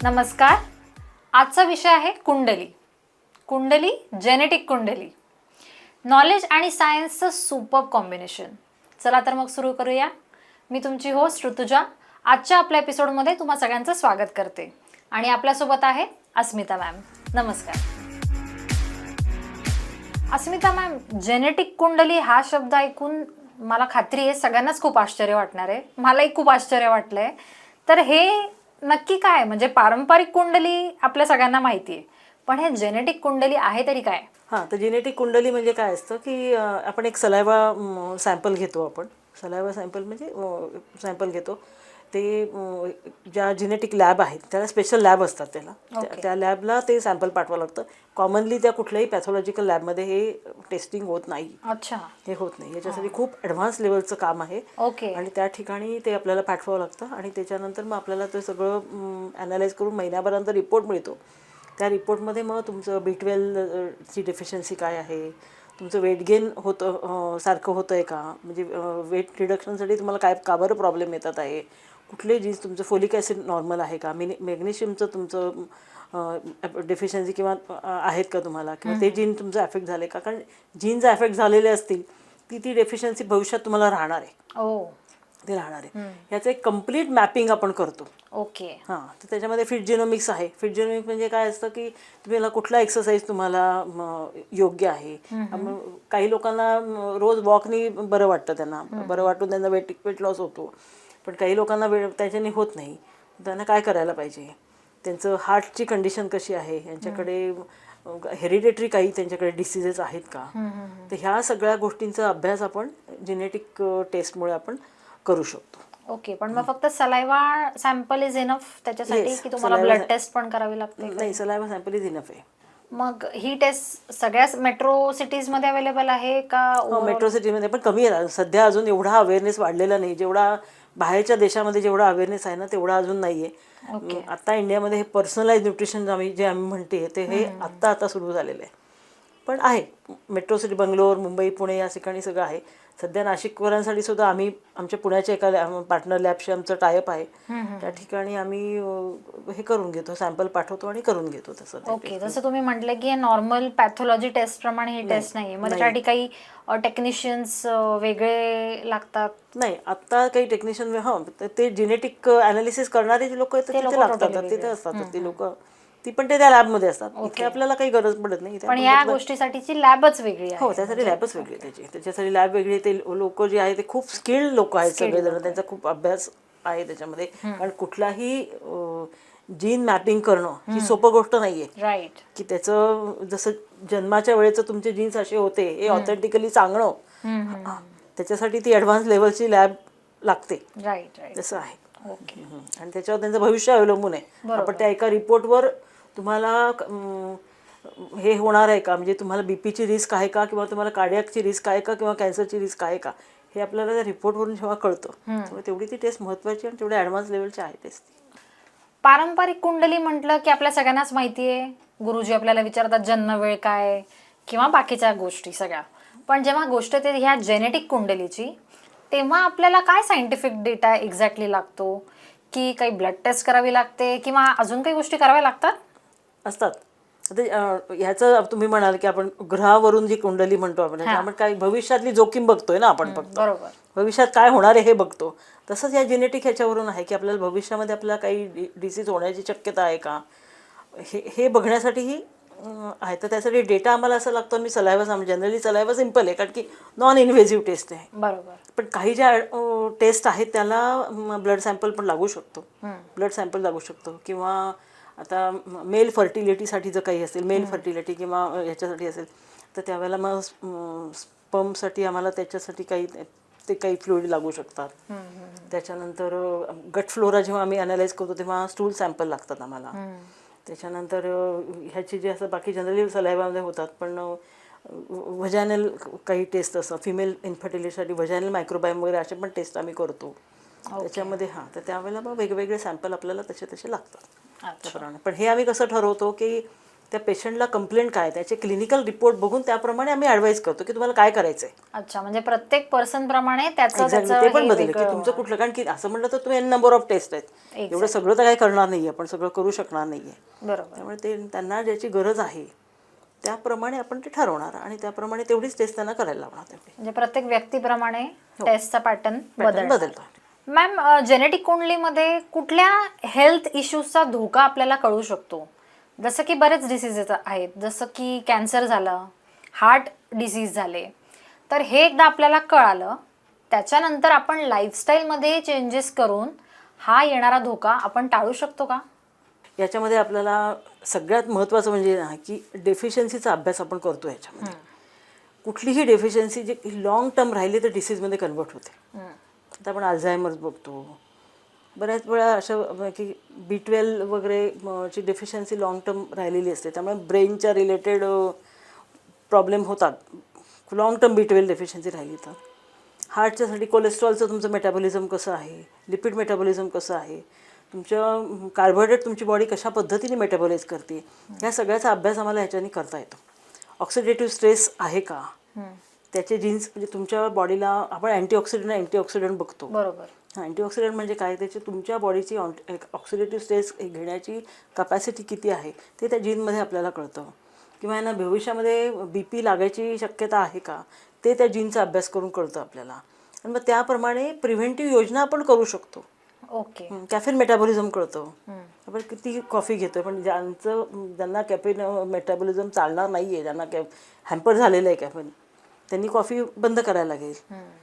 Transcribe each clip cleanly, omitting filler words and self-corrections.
नमस्कार. आजचा विषय आहे कुंडली. कुंडली, जेनेटिक कुंडली. नॉलेज आणि सायन्सचं सुपर कॉम्बिनेशन. चला तर मग सुरू करूया. मी तुमची होस्ट ऋतुजा. आजच्या आपल्या एपिसोडमध्ये तुम्हा सगळ्यांचं स्वागत करते आणि आपल्यासोबत आहे अस्मिता मॅम. नमस्कार अस्मिता मॅम. जेनेटिक कुंडली हा शब्द ऐकून मला खात्री आहे सगळ्यांनाच खूप आश्चर्य वाटणार आहे. मलाही खूप आश्चर्य वाटलंय. तर हे नक्की काय? म्हणजे पारंपरिक कुंडली आपल्या सगळ्यांना माहिती आहे, पण हे जेनेटिक कुंडली आहे तरी काय? हां, तर जेनेटिक कुंडली म्हणजे काय असतं की आपण एक सलायवा सॅम्पल घेतो. आपण सलायवा सॅम्पल म्हणजे सॅम्पल घेतो. ते ज्या जेनेटिक लॅब आहेत त्याला स्पेशल लॅब असतात. त्या लॅबला ते सॅम्पल पाठवावं लागतं. कॉमनली त्या कुठल्याही पॅथॉलॉजिकल लॅबमध्ये हे टेस्टिंग होत नाही. अच्छा, हे होत नाही. याच्यासाठी खूप ॲडव्हान्स लेवलचं काम आहे. ओके. आणि त्या ठिकाणी ते आपल्याला पाठवावं लागतं आणि त्याच्यानंतर मग आपल्याला ते सगळं ॲनालाइज करून महिन्याभरानंतर रिपोर्ट मिळतो. त्या रिपोर्टमध्ये मग तुमचं B12 ची डेफिशियन्सी काय आहे, तुमचं वेट गेन होतं सारखं होतं आहे का, म्हणजे वेट रिडक्शनसाठी तुम्हाला काय का बरं प्रॉब्लेम येतात आहे, कुठले जीन्स तुमचं फोलिक ॲसिड नॉर्मल आहे का, मॅग्नेशियमचं तुमचं डेफिशियन्सी किंवा आहेत का तुम्हाला, किंवा ते जीन तुमचं अफेक्ट झाले का. कारण जीन जर अफेक्ट झालेले असतील ती डेफिशियन्सी भविष्यात तुम्हाला राहणार आहे. ते राहणार आहे. ह्याचं एक कम्प्लीट मॅपिंग आपण करतो. ओके. हां, तर त्याच्यामध्ये फिट जेनोमिक्स आहे. फिट जेनोमिक्स म्हणजे काय असतं की तुम्हाला कुठला एक्सरसाइज तुम्हाला योग्य आहे. काही लोकांना रोज वॉकनी बरं वाटतं, त्यांना बरं वाटून त्यांचा वेट लॉस होतो. पण काही लोकांना त्याच्याने होत नाही. त्यांना काय करायला पाहिजे, त्यांचं हार्टची कंडिशन कशी आहे, यांच्याकडे हेरिडेटरी काही त्यांच्याकडे डिसीजेस आहेत का. तर ह्या सगळ्या गोष्टींचा अभ्यास आपण जेनेटिक टेस्टमुळे आपण करू शकतो. ओके. पण मग फक्त सलायवा सॅम्पल इज इनफ त्याच्यासाठी की तुम्हाला ब्लड टेस्ट पण करावी लागते? नाही, सलायवा सॅम्पल इज इनफ आहे. मग ही टेस्ट सगळ्या मेट्रो सिटीज मध्ये अवेलेबल आहे का? मेट्रो सिटीमध्ये पण कमी आहे सध्या. अजून एवढा अवेअरनेस वाढलेला नाही. जेवढा बाहेरच्या देशामध्ये जेवढा अवेअरनेस आहे ना तेवढा अजून नाही आहे. आता इंडियामध्ये हे पर्सनलाइज न्यूट्रिशन आम्ही म्हणते ते हे आत्ता सुरू झालेलं आहे. पण आहे मेट्रो सिटी, बंगलोर, मुंबई, पुणे या ठिकाणी सगळं आहे. सध्या नाशिककरांसाठी सुद्धा आम्ही आमच्या पुण्याच्या एका पार्टनर लॅबशी आमचं टायअप आहे. त्या ठिकाणी आम्ही हे करून घेतो, सॅम्पल पाठवतो आणि करून घेतो तसं. ओके. जसं तुम्ही म्हटलं की हे नॉर्मल पॅथॉलॉजी टेस्ट प्रमाणे ही टेस्ट नाही. मग त्यासाठी काही टेक्निशियन्स वेगळे लागतात? नाही, आता काही टेक्निशियन ते जेनेटिक अनालिसिस करणारे जे लोक आहेत तिथे लागतात, तिथे असतात ती लोक. ती पण ते त्या लॅबमध्ये असतात. इथे आपल्याला काही गरज पडत नाही. पण या गोष्टीसाठीची लॅबच वेगळी आहे? हो, त्यासाठी लॅबच वेगळी आहे. त्याच्यासाठी लॅब वेगळी. ते लोक जे आहे ते खूप स्किल्ड लोक आहेत सगळेजण. त्यांचा खूप अभ्यास आहे त्याच्यामध्ये. कारण कुठलाही जीन मॅपिंग करणं ही सोपं गोष्ट नाहीये. राईट. की त्याचं जसं जन्माच्या वेळेचं तुमचे जीन्स असे होते हे ऑथेंटिकली सांगणं, त्याच्यासाठी ती ॲडव्हान्स लेवलची लॅब लागते. Right right. तसं आहे. ओके. आणि त्याच्यावर त्यांचं भविष्य अवलंबून आहे. आपण त्या एका रिपोर्टवर तुम्हाला हे होणार आहे का, म्हणजे तुम्हाला बीपीची रिस्क आहे का, किंवा तुम्हाला कार्डियाकची रिस्क आहे का, किंवा कॅन्सरची रिस्क आहे का, हे आपल्याला त्या रिपोर्टवरून जेव्हा कळतं तेव्हा तेवढी ती टेस्ट महत्त्वाची आणि तेवढ्या ॲडव्हान्स लेवलची आहे टेस्ट. पारंपरिक कुंडली म्हटलं की आपल्या सगळ्यांनाच माहिती आहे. गुरुजी आपल्याला विचारतात जन्मवेळ काय किंवा बाकीच्या गोष्टी सगळ्या. पण जेव्हा गोष्ट येते ह्या जेनेटिक कुंडलीची, तेव्हा आपल्याला काय सायंटिफिक डेटा एक्झॅक्टली लागतो, की काही ब्लड टेस्ट करावी लागते किंवा अजून काही गोष्टी कराव्या लागतात? असतात. आता ह्याचं तुम्ही म्हणाल की आपण ग्रहावरून जी कुंडली म्हणतो आपण काय भविष्यातली जोखीम बघतोय ना आपण, फक्त बरोबर, भविष्यात काय होणार आहे हे बघतो. तसंच या जेनेटिक ह्याच्यावरून आहे की आपल्याला भविष्यामध्ये आपल्याला काही डिसीज होण्याची शक्यता आहे का, हे बघण्यासाठीही आहे. तर त्यासाठी डेटा आम्हाला असं लागतो. मी जनरली सलायवा सिम्पल आहे कारण की नॉन इन्व्हेजिव्ह टेस्ट आहे. बरोबर. पण काही ज्या टेस्ट आहेत त्याला ब्लड सॅम्पल पण लागू शकतो. ब्लड सॅम्पल लागू शकतो. किंवा आता मेल फर्टिलिटीसाठी जर काही असेल, मेल फर्टिलिटी किंवा ह्याच्यासाठी असेल तर त्यावेळेला मग स्पर्मसाठी आम्हाला त्याच्यासाठी काही फ्लुइड लागू शकतात. त्याच्यानंतर गट फ्लोरा जेव्हा आम्ही अनालाइज करतो तेव्हा स्टूल सॅम्पल लागतात आम्हाला. त्याच्यानंतर ह्याची जे असं बाकी जनरली सलायवामध्ये होतात, पण व्हजायनल काही टेस्ट असतात, फिमेल इन्फर्टिलिटीसाठी व्हजायनल मायक्रोबायोम वगैरे असे पण टेस्ट आम्ही करतो त्याच्यामध्ये. हां, तर त्यावेळेला मग वेगवेगळे सॅम्पल आपल्याला तसे लागतात त्याप्रमाणे. पण हे आम्ही कसं ठरवतो की त्या पेशंटला कंप्लेंट काय, त्याचे क्लिनिकल रिपोर्ट बघून त्याप्रमाणे आम्ही ॲडवाईस करतो की तुम्हाला काय करायचं आहे. अच्छा, म्हणजे प्रत्येक पर्सन प्रमाणे त्याचं एक्झॅक्टली, ते पण बदल की तुमचं कुठलं, कारण की असं म्हटलं तर तुम्ही नंबर ऑफ टेस्ट आहेत, एवढं सगळं तर काही करणार नाही आहे, आपण सगळं करू शकणार नाही आहे. बरोबर. त्यामुळे ते त्यांना ज्याची गरज आहे त्याप्रमाणे आपण ते ठरवणार आणि त्याप्रमाणे तेवढीच टेस्ट त्यांना करायला लावणार. तेवढी म्हणजे प्रत्येक व्यक्तीप्रमाणे टेस्टचा पॅटर्न बदलतो. मॅम, जेनेटिक कुंडलीमध्ये कुठल्या हेल्थ इश्यूजचा धोका आपल्याला कळू शकतो? जसं की बरेच डिसीजेस आहेत, जसं की कॅन्सर झालं, हार्ट डिसीज झाले, तर हे एकदा आपल्याला कळालं त्याच्यानंतर आपण लाईफस्टाईलमध्ये चेंजेस करून हा येणारा धोका आपण टाळू शकतो का? याच्यामध्ये आपल्याला सगळ्यात महत्त्वाचं म्हणजे ना की डेफिशियन्सीचा अभ्यास आपण करतो. याच्यामध्ये कुठलीही डेफिशियन्सी जी लॉंग टर्म राहिली तर डिसीजमध्ये कन्वर्ट होते. आता आपण अल्झायमर्स बघतो, बऱ्याच वेळा अशा की B12 वगैरे ची डेफिशियन्सी लॉंग टर्म राहिलेली असते, त्यामुळे ब्रेनच्या रिलेटेड प्रॉब्लेम होतात लॉंग टर्म B12 डेफिशियन्सी राहिली तर. हार्टच्यासाठी कोलेस्ट्रॉलचं तुमचं मेटाबॉलिझम कसं आहे, लिपिड मेटाबॉलिझम कसं आहे, तुमचं कार्बोहायड्रेट तुमची बॉडी कशा पद्धतीने मेटाबॉलाइज करते, ह्या सगळ्याचा अभ्यास आम्हाला ह्याच्याने करता येतो. ऑक्सिडेटिव्ह स्ट्रेस आहे का, त्याचे जीन्स, म्हणजे तुमच्या बॉडीला आपण अँटीऑक्सिडंट बघतो. बरोबर. अँटीऑक्सिडंट म्हणजे काय, त्याची तुमच्या बॉडीची ऑक्सिडेटिव्ह स्ट्रेस घेण्याची कपॅसिटी किती आहे ते त्या जीनमध्ये आपल्याला कळतं. किंवा यांना भविष्यामध्ये BP लागायची शक्यता आहे का ते त्या जीनचा अभ्यास करून कळतं आपल्याला. आणि मग त्याप्रमाणे प्रिव्हेंटिव्ह योजना आपण करू शकतो. ओके. कॅफेन मेटाबॉलिझम कळतं. आपण किती कॉफी घेतो, पण ज्यांना कॅफेन मेटाबॉलिझम चालणार नाही आहे, ज्यांना हॅम्पर झालेलं आहे कॅफेन, त्यांनी कॉफी बंद करायला लागेल.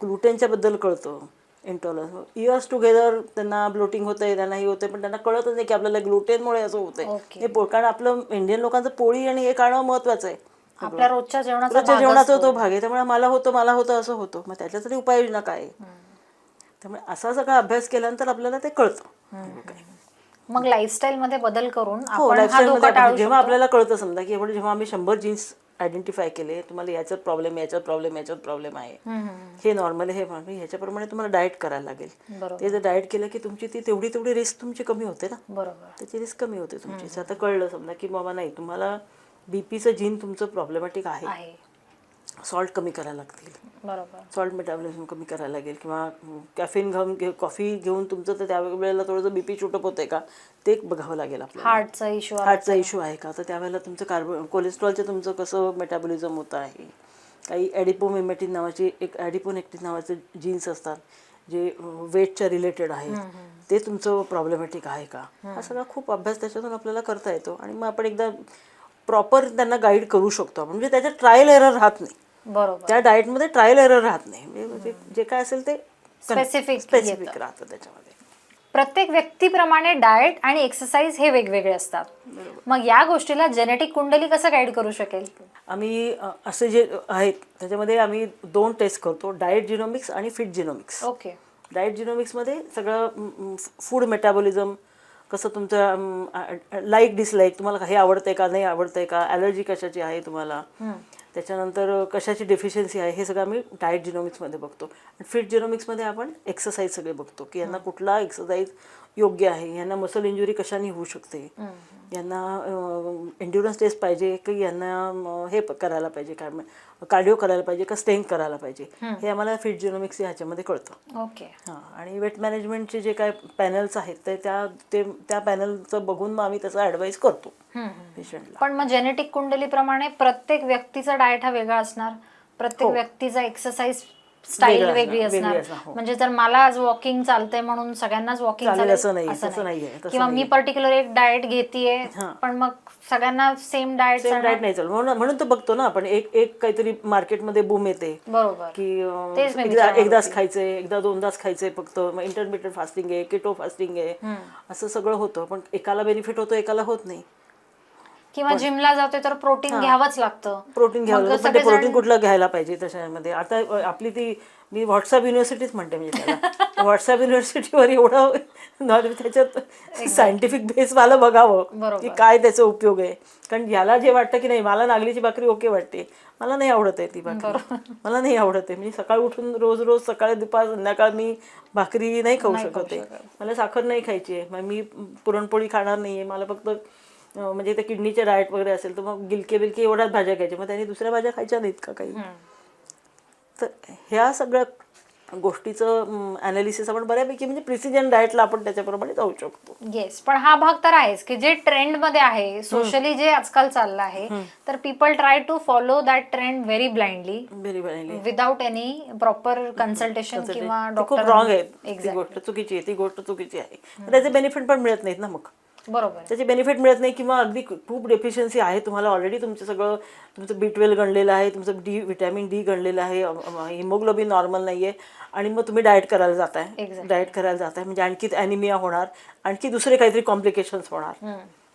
ग्लुटेनच्या बद्दल कळतं, इंटॉलरन्स. इयर्स टुगेदर त्यांना ब्लोटिंग होतं आहे, त्यांना हे होतं, पण त्यांना कळतच नाही की आपल्याला ग्लुटेनमुळे असं होतं आहे. हे कारण आपलं इंडियन लोकांचं पोळी आणि हे खाणं महत्त्वाचं आहे, आपल्या रोजच्या जेवणाचा तो भाग आहे. त्यामुळे मला होतं असं होतं, मग त्याच्यासाठी उपाययोजना काय आहे. त्यामुळे असा सगळा अभ्यास केल्यानंतर आपल्याला ते कळतं. मग लाईफस्टाईलमध्ये बदल करून हो, लाईफस्टाईलमध्ये जेव्हा आपल्याला कळतं, समजा की जेव्हा आम्ही 100 जीन्स आयडेंटिफाय केले, तुम्हाला याच्यात प्रॉब्लेम आहे, हे नॉर्मल, हे ह्याच्याप्रमाणे तुम्हाला डाएट करायला लागेल. ते जर डाएट केलं की तुमची तेवढी रिस्क तुमची कमी होते ना. बरोबर, त्याची रिस्क कमी होते तुमची. आता कळलं समजा की बाबा नाही, तुम्हाला BPचं जीन तुमचं प्रॉब्लेमॅटिक आहे, सॉल्ट कमी करायला लागतील. बरोबर, सॉल्ट मेटाबॉलिझम कमी करायला लागेल. किंवा कॅफेन कॉफी घेऊन तुमचं तर त्यावेळेला थोडंसं BP शूटअप होतंय का ते बघावं लागेल आपल्याला. हार्टचा इश्यू आहे का, तर त्यावेळेला तुमचं कोलेस्ट्रॉलचं तुमचं कसं मेटाबॉलिझम होतं आहे. काही ॲडिपोनेक्टिन नावाचे जीन्स असतात जे वेटच्या रिलेटेड आहे, ते तुमचं प्रॉब्लेमॅटिक आहे का, हा सगळा खूप अभ्यास त्याच्यातून आपल्याला करता येतो. आणि मग आपण एकदा प्रॉपर त्यांना गाईड करू शकतो आपण. म्हणजे त्याच्यात ट्रायल एरर राहत नाही. बरोबर, त्या डाएटमध्ये ट्रायल एरर राहत नाही. म्हणजे जे काय असेल ते स्पेसिफिक राहतं त्याच्यामध्ये. प्रत्येक व्यक्तीप्रमाणे डाएट आणि एक्सरसाइज हे वेगवेगळे असतात. मग या गोष्टीला जेनेटिक कुंडली कसं गाईड करू शकेल? आम्ही असे जे आहेत त्याच्यामध्ये आम्ही 2 टेस्ट करतो, डाएट जिनोमिक्स आणि फिट जिनोमिक्स. ओके. डाएट जिनोमिक्समध्ये सगळं फूड मेटाबॉलिझम कसं, तुमचं लाईक डिसलाईक, तुम्हाला हे आवडतंय का नाही आवडतंय का, ॲलर्जी कशाची आहे तुम्हाला, त्याच्यानंतर कशाची डेफिशियन्सी आहे, हे सगळं आम्ही डाएट जिनोमिक्समध्ये बघतो. आणि फिट जिनोमिक्समध्ये आपण एक्सरसाइज सगळे बघतो की यांना कुठला एक्सरसाइज योग्य आहे, यांना मसल इंजुरी कशाने होऊ शकते, यांना एन्ड्युरन्स टेस्ट पाहिजे की यांना हे करायला पाहिजे, काय कार्डिओ करायला पाहिजे का स्ट्रेंथ करायला पाहिजे, हे आम्हाला फिट जिनोमिक्स ह्याच्यामध्ये कळतं. ओके. हां, आणि वेट मॅनेजमेंटचे जे काय पॅनल्स आहेत त्या पॅनलचं बघून मग आम्ही त्याचा ॲडवाईस करतो पेशंटला. पण मग जेनेटिक कुंडलीप्रमाणे प्रत्येक व्यक्तीचा डाएट हा वेगळा असणार, प्रत्येक व्यक्तीचा एक्सरसाइज स्टाईल वेगळी असणार. म्हणजे जर मला आज वॉकिंग चालतंय म्हणून सगळ्यांनाच वॉकिंग चालेल असं नाही. किंवा मी पर्टिक्युलर एक डाएट घेतेय पण मग सगळ्यांना सेम डाएट नाही चालू. म्हणून तर बघतो ना आपण, एक काहीतरी मार्केटमध्ये बूम येते. बरोबर, की एकदाच खायचंय, एकदा 2दाच खायचंय फक्त, मग इंटरमिटेंट फास्टिंग आहे, केटो फास्टिंग आहे, असं सगळं होतं. पण एकाला बेनिफिट होतं, एकाला होत नाही. किंवा जिमला जातोय तर प्रोटीन घ्यावंच लागतं. प्रोटीन घ्यावं मग लागतं, पण ते सगळेजण- प्रोटीन कुठलं घ्यायला पाहिजे त्याच्यामध्ये. आता आपली ती मी व्हॉट्सअप युनिव्हर्सिटीच म्हणते म्हणजे त्याला व्हॉट्सअप युनिव्हर्सिटीवर एवढं नॉलेज त्याच्यात सायंटिफिक बेस मला बघावं की बरोबर. काय त्याचा उपयोग आहे. कारण याला जे वाटतं की नाही मला नागलीची भाकरी ओके वाटते, मला नाही आवडत आहे ती भाकरी, मला नाही आवडत आहे. म्हणजे सकाळ उठून रोज रोज सकाळ दुपार संध्याकाळ मी भाकरी नाही खाऊ शकत आहे. मला साखर नाही खायची आहे, मग मी पुरणपोळी खाणार नाही आहे, मला फक्त म्हणजे ते किडनीचे डाएट वगैरे असेल तर मग गिलके बिलके एवढ्याच भाज्या खायच्या, मग त्यांनी दुसऱ्या भाज्या खायच्या नाहीत का काही. तर ह्या सगळ्या गोष्टीचं ॲनालिसिस आपण बऱ्यापैकी म्हणजे प्रिसिजन डाएटला आपण त्याच्याप्रमाणे जाऊ शकतो. येस, पण हा भाग तर आहेच की जे ट्रेंड मध्ये आहे, सोशली जे आजकाल चाललं आहे, तर people try to follow that trend very blindly without any proper consultation किंवा ती खूप डॉक्टर. रॉंग आहे, ती गोष्ट चुकीची आहे, ती गोष्ट चुकीची आहे. त्याचे बेनिफिट पण मिळत नाहीत ना मग. बरोबर. त्याचे बेनिफिट मिळत नाही किंवा अगदी खूप डेफिशियन्सी आहे तुम्हाला, ऑलरेडी तुमचं सगळं तुमचं B12 गणलेलं आहे, तुमचं व्हिटॅमिन D गणलेलं आहे, हिमोग्लोबिन नॉर्मल नाही आहे, आणि मग तुम्ही डाएट करायला जाताय, डाएट करायला जाताय म्हणजे आणखी ॲनिमिया होणार, आणखी दुसरे काहीतरी कॉम्प्लिकेशन्स होणार,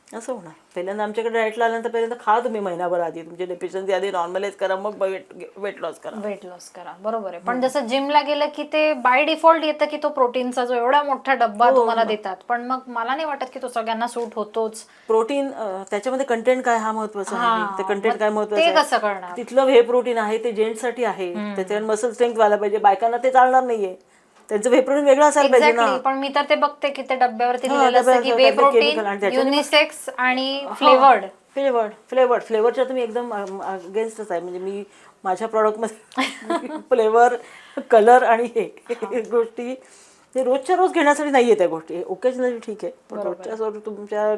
असं होणार. पहिल्यांदा आमच्याकडे डाएटला आल्यानंतर पहिल्यांदा खा तुम्ही महिनाभर आधी, तुमची डेफिशियन्सी आधी नॉर्मलाइज करा, मग वेट लॉस करा. बरोबर आहे. पण जसं जिमला गेलं की ते बाय डिफॉल्ट येतं की तो प्रोटीनचा जो एवढा मोठा डब्बा तुम्हाला देतात, पण मग मला नाही वाटत की तो सगळ्यांना सूट होतोच. प्रोटीन त्याच्यामध्ये कंटेंट काय हा महत्वाचा आहे, ते कंटेंट काय महत्वाचं ते कसं आहे. करणार? तिथलं हे प्रोटीन आहे ते जेंट्ससाठी आहे, त्याच्यावर मसल स्ट्रेंथ व्हायला पाहिजे, बायकांना ते चालणार नाहीये, त्यांचं वे प्रोटीन वेगळं असायला पाहिजे ना. पण मी तर ते बघते की ते डब्यावरती लिहिलेलं असतं की वे प्रोटीन युनिसेक्स आणि फ्लेवरच्या तुम्ही एकदम अगेन्स्टच आहे. म्हणजे मी माझ्या प्रॉडक्टमध्ये फ्लेवर, कलर आणि हे गोष्टी ते रोजच्या रोज घेण्यासाठी नाही आहे. त्या गोष्टी ओकेजनली ठीक आहे, पण रोजच्या रोज तुमच्या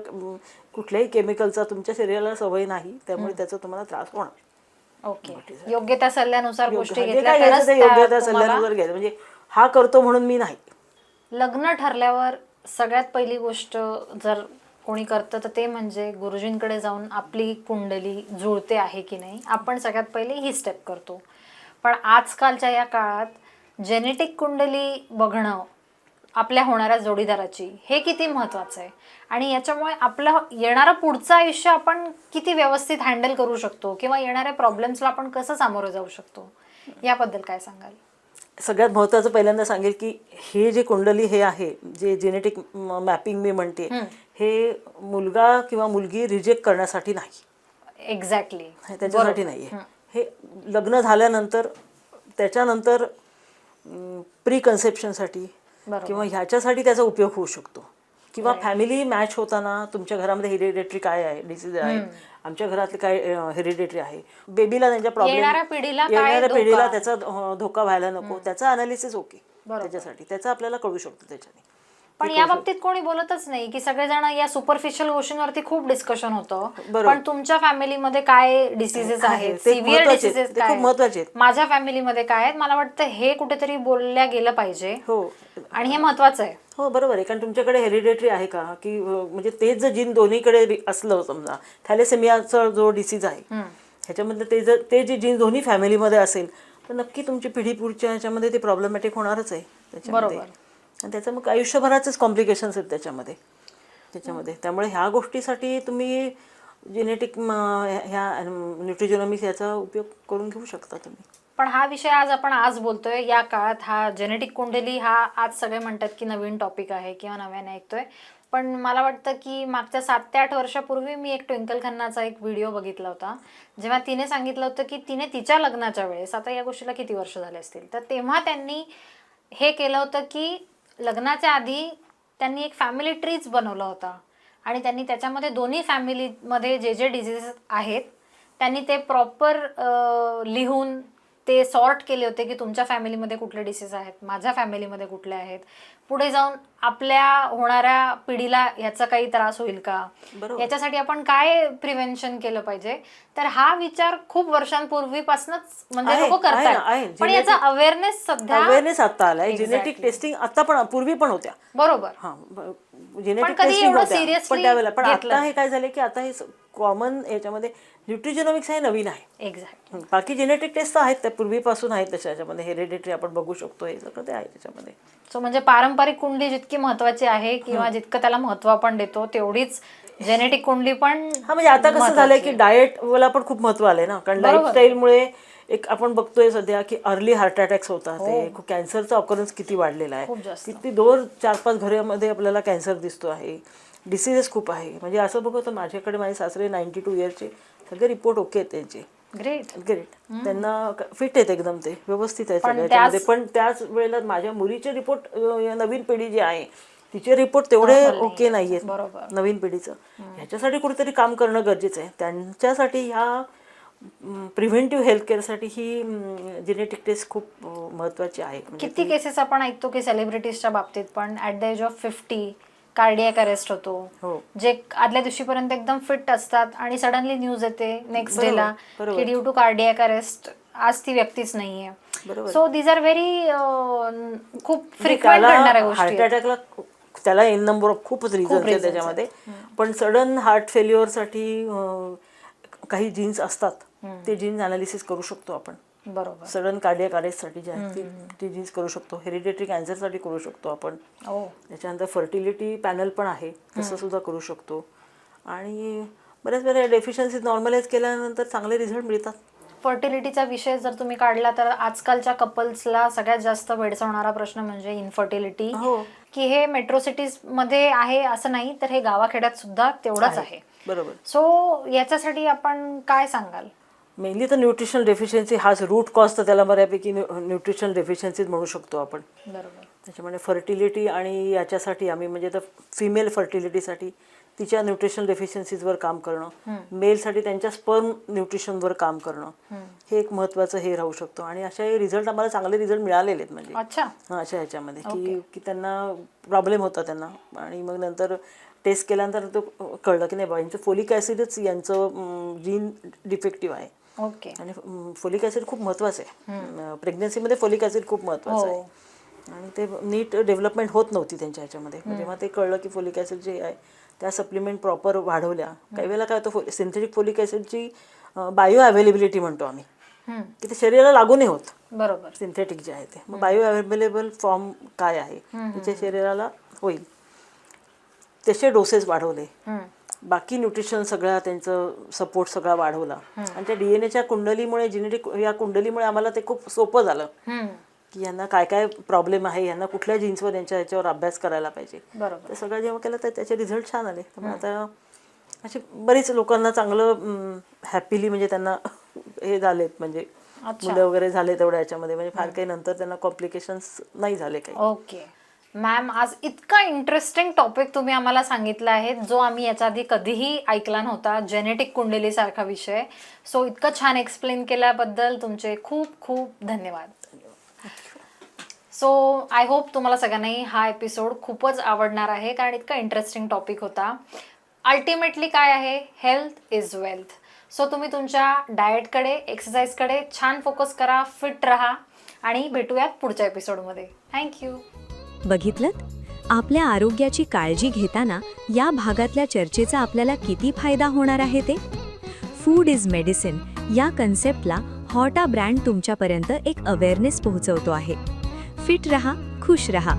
कुठल्याही केमिकलचा तुमच्या शरीराला सवय नाही, त्यामुळे त्याचा तुम्हाला त्रास होणार. ओके, योग्य त्या सल्ल्यानुसार गोष्टी योग्य घेतल्या त्या सल्ल्यानुसार घ्यायचं. म्हणजे हा करतो म्हणून मी नाही. लग्न ठरल्यावर सगळ्यात पहिली गोष्ट जर कोणी करतं तर ते म्हणजे गुरुजींकडे जाऊन आपली कुंडली जुळते आहे की नाही, आपण सगळ्यात पहिले ही स्टेप करतो. पण आजकालच्या या काळात जेनेटिक कुंडली बघणं आपल्या होणाऱ्या जोडीदाराची, हे किती महत्त्वाचं आहे आणि याच्यामुळे आपलं येणारं पुढचं आयुष्य आपण किती व्यवस्थित हँडल करू शकतो किंवा येणाऱ्या प्रॉब्लेम्सला आपण कसं सामोरं जाऊ शकतो, याबद्दल काय सांगाल? सगळ्यात महत्त्वाचं पहिल्यांदा सांगेल की हे जे कुंडली हे आहे, जे जेनेटिक मॅपिंग मी म्हणते, हे मुलगा किंवा मुलगी रिजेक्ट करण्यासाठी नाही. एक्झॅक्टली, त्याच्यासाठी नाही आहे. हे लग्न झाल्यानंतर त्याच्यानंतर प्री कन्सेप्शनसाठी किंवा ह्याच्यासाठी त्याचा उपयोग होऊ शकतो. किंवा फॅमिली मॅच होताना तुमच्या घरामध्ये हेरिडेटरी काय आहे, डिसीज आहे, आमच्या घरातले काय हेरिडेटरी आहे, बेबीला त्यांच्या प्रॉब्लेम, येणाऱ्या पिढीला त्याचा धोका व्हायला नको, त्याचा अनालिसिस ओके त्याच्यासाठी, त्याचं आपल्याला कळू शकतं त्याच्याने. पण या बाबतीत कोणी बोलतच नाही की सगळेजण या सुपरफिशियल गोष्टींवरती खूप डिस्कशन होतं, पण तुमच्या फॅमिलीमध्ये काय डिसीजेस आहेत, सिव्हिअर डिसीजेस काय महत्वाचे, माझ्या फॅमिलीमध्ये काय आहेत, मला वाटतं हे कुठेतरी बोलल्या गेलं पाहिजे. हो, आणि हे महत्वाचं आहे. हो बरोबर आहे. कारण तुमच्याकडे हेरिडेटरी आहे का, की म्हणजे तेच जर जीन दोन्हीकडे असलं, समजा थॅलेसेमियाचा जो डिसीज आहे ह्याच्यामध्ये ते जे जीन दोन्ही फॅमिलीमध्ये असेल तर नक्की तुमची पिढी पुढच्या ह्याच्यामध्ये ते प्रॉब्लेमॅटिक होणारच आहे त्याच्यामध्ये. आणि त्याचं मग आयुष्यभराचेच कॉम्प्लिकेशन्स आहेत त्याच्यामध्ये. त्यामुळे ह्या गोष्टीसाठी तुम्ही जेनेटिक ह्या न्यूट्रिजोनॉमिक्स याचा उपयोग करून घेऊ शकता तुम्ही. पण हा विषय आज बोलतोय, या काळात हा जेनेटिक कुंडली हा आज सगळे म्हणतात की नवीन टॉपिक आहे किंवा नव्याने ऐकतोय, पण मला वाटतं की मागच्या 7 ते 8 वर्षापूर्वी मी एक ट्विंकल खन्नाचा एक व्हिडिओ बघितला होता, जेव्हा तिने सांगितलं होतं की तिने तिच्या लग्नाच्या वेळेस, आता या गोष्टीला किती वर्ष झाले असतील, तर तेव्हा त्यांनी हे केलं होतं की लग्नाच्या आधी त्यांनी एक फॅमिली ट्रीच बनवला होता आणि त्यांनी त्याच्यामध्ये दोन्ही फॅमिलीमध्ये जे जे डिझीजेस आहेत त्यांनी ते प्रॉपर लिहून ते सॉर्ट केले होते की तुमच्या फॅमिलीमध्ये कुठले डिसीज आहेत, माझ्या फॅमिलीमध्ये कुठले आहेत, पुढे जाऊन आपल्या होणाऱ्या पिढीला ह्याचा काही त्रास होईल का, याच्यासाठी आपण काय प्रिव्हेन्शन केलं पाहिजे. तर हा विचार खूप वर्षांपूर्वीपासूनच म्हणजे लोक करतात, पण याचा अवेअरनेस आता आलाय. जेनेटिक टेस्टिंग आता पण पूर्वी पण होत्या, बरोबर, जेनेटिक टेस्टिंग होत्या, पण त्यावेळेला पण आता हे काय झालं की आता हे कॉमन याच्यामध्ये न्यूट्रिजोनॉमिक्स हे नवीन आहे. एक्झॅक्टली. बाकी जेनेटिक टेस्ट तर आहेत, त्या पूर्वीपासून आहेत त्याच्यामध्ये, हेरिडेटरी आपण बघू शकतो, हे सगळं ते आहे त्याच्यामध्ये. सो म्हणजे पारंपरिक कुंडली जितकी महत्वाची आहे किंवा जितकं त्याला महत्व आपण देतो तेवढीच जेनेटिक कुंडली पण हा म्हणजे आता कसं झालंय की डाएटला पण खूप महत्व आलंय ना, कारण लाईफस्टाईलमुळे एक आपण बघतोय सध्या की अर्ली हार्ट अटॅक्स होतात, ते खूप कॅन्सरचा ऑकरन्स किती वाढलेला आहे, खूप जास्त. किती 2-4-5 घरामध्ये आपल्याला कॅन्सर दिसतो आहे, डिसीजेस खूप आहे. म्हणजे असं बघतो माझ्याकडे माझे सासरे 92 इयरचे, सगळे रिपोर्ट ओके आहेत त्यांचे, ग्रेट. त्यांना फिट आहेत एकदम, ते व्यवस्थित आहे सगळ्याच्यामध्ये. पण त्याच वेळेला माझ्या मुलीचे रिपोर्ट, नवीन पिढी जी आहे तिचे रिपोर्ट तेवढे ओके नाही आहेत बरोबर. नवीन पिढीचं. ह्याच्यासाठी कुठेतरी काम करणं गरजेचं आहे. त्यांच्यासाठी ह्या प्रिव्हेंटिव्ह हेल्थ केअरसाठी ही जेनेटिक टेस्ट खूप महत्त्वाची आहे. म्हणजे किती केसेस आपण ऐकतो की सेलिब्रिटीजच्या बाबतीत पण at the age of 50 cardiac arrest होतो, हो, जे आदल्या दिवशीपर्यंत एकदम फिट असतात आणि सडनली न्यूज येते नेक्स्ट डेला की ड्यू टू कार्डियक अरेस्ट आज ती व्यक्तीच नाहीये. बरोबर. सो दीज आर व्हेरी खूप फ्रिक्वेंट घडणाऱ्या गोष्टी. हार्ट अटॅकला त्याला एन नंबर ऑफ खूपच रिझन्स आहे त्याच्यामध्ये. पण सडन हार्ट फेल्युअरसाठी काही जीन्स असतात, ते जीन्स अनालिसिस करू शकतो आपण. बरोबर. सडन कार्डियक अरेस्टसाठी जे आहे ती जीन्स करू शकतो. हेरिडेटरी कॅन्सरसाठी करू शकतो आपण. त्याच्यानंतर फर्टिलिटी पॅनल पण आहे, तसं सुद्धा करू शकतो. आणि बऱ्याच वेळेला डेफिशियन्सी नॉर्मलाइज केल्यानंतर चांगले रिझल्ट मिळतात. फर्टिलिटीचा विषय जर तुम्ही काढला तर आजकालच्या कपल्सला सगळ्यात जास्त भेडसावणारा प्रश्न म्हणजे इन्फर्टिलिटी, की हे मेट्रो सिटीज मध्ये आहे असं नाही, तर हे गावाखेड्यात सुद्धा तेवढंच आहे. बरोबर. सो याच्यासाठी आपण काय सांगाल? मेनली तर न्यूट्रिशनल डेफिशियन्सी हाच रूट कॉज, तर त्याला बऱ्यापैकी न्यूट्रिशनल डेफिशियन्सीज म्हणू शकतो आपण. बरोबर. त्याच्यामुळे फर्टिलिटी आणि याच्यासाठी आम्ही म्हणजे तर फिमेल फर्टिलिटीसाठी तिच्या न्यूट्रिशनल डेफिशियन्सीजवर काम करणं, मेलसाठी त्यांच्या स्पर्म न्यूट्रिशनवर काम करणं, हे एक महत्त्वाचं हे राहू शकतो. आणि अशा रिझल्ट आम्हाला चांगले रिझल्ट मिळालेले आहेत. म्हणजे अशा ह्याच्यामध्ये की त्यांना प्रॉब्लेम होता त्यांना, आणि मग नंतर टेस्ट केल्यानंतर तो कळलं की नाही बा यांचं फोलिक ॲसिडच यांचं जीन डिफेक्टिव्ह आहे. ओके. आणि फोलिक ॲसिड खूप महत्त्वाचं आहे प्रेग्नन्सीमध्ये. फोलिक ॲसिड खूप महत्त्वाचं आहे आणि ते नीट डेव्हलपमेंट होत नव्हती त्यांच्या ह्याच्यामध्ये. जेव्हा ते कळलं की फोलिक ॲसिड जे आहे त्या सप्लिमेंट प्रॉपर वाढवल्या. काही वेळेला काय होतं, सिंथेटिक फोलिक ॲसिडची बायो अवेलेबिलिटी म्हणतो आम्ही, की ते शरीराला लागू नाही होत. बरोबर. सिंथेटिक जे आहे ते, मग बायो अवेलेबल फॉर्म काय आहे त्याच्या शरीराला होईल तसे डोसेस वाढवले. बाकी न्यूट्रिशन सगळा त्यांचं सपोर्ट सगळा वाढवला. आणि त्या DNA कुंडलीमुळे, जेनेटिक या कुंडलीमुळे आम्हाला ते खूप सोपं झालं की यांना काय काय प्रॉब्लेम आहे, यांना कुठल्या जीन्सवर यांच्या ह्याच्यावर अभ्यास करायला पाहिजे. ते सगळं जेव्हा केलं तर त्याचे रिझल्ट छान आले. त्यामुळे आता अशी बरीच लोकांना चांगलं हॅपीली म्हणजे त्यांना हे झालेत, म्हणजे मुलं वगैरे झाले तेवढ्या ह्याच्यामध्ये, म्हणजे फार काही नंतर त्यांना कॉम्प्लिकेशन्स नाही झाले काही. ओके मॅम, आज इतका इंटरेस्टिंग टॉपिक तुम्ही आम्हाला सांगितला आहे जो आम्ही याच्या आधी कधीही ऐकला नव्हता, जेनेटिक कुंडली सारखा विषय. सो इतकं छान एक्सप्लेन केल्याबद्दल तुमचे खूप खूप धन्यवाद. सो आय होप तुम्हाला सगळ्यांनाही हा एपिसोड खूपच आवडणार आहे, कारण इतका इंटरेस्टिंग टॉपिक होता. अल्टिमेटली काय आहे, हेल्थ इज वेल्थ. सो तुम्ही तुमच्या डाएटकडे, एक्सरसाइजकडे छान फोकस करा, फिट राहा आणि भेटूयात पुढच्या एपिसोडमध्ये. थँक्यू. बघितलं, आपल्या आरोग्याची काळजी घेताना या भागातल्या चर्चेचा आपल्याला किती फायदा होणार आहे ते. फूड इज मेडिसिन या कन्सेप्टला हॉटा ब्रँड तुमच्यापर्यंत एक अवेअरनेस पोहोचवतो आहे. फिट रहा, खुश रहा.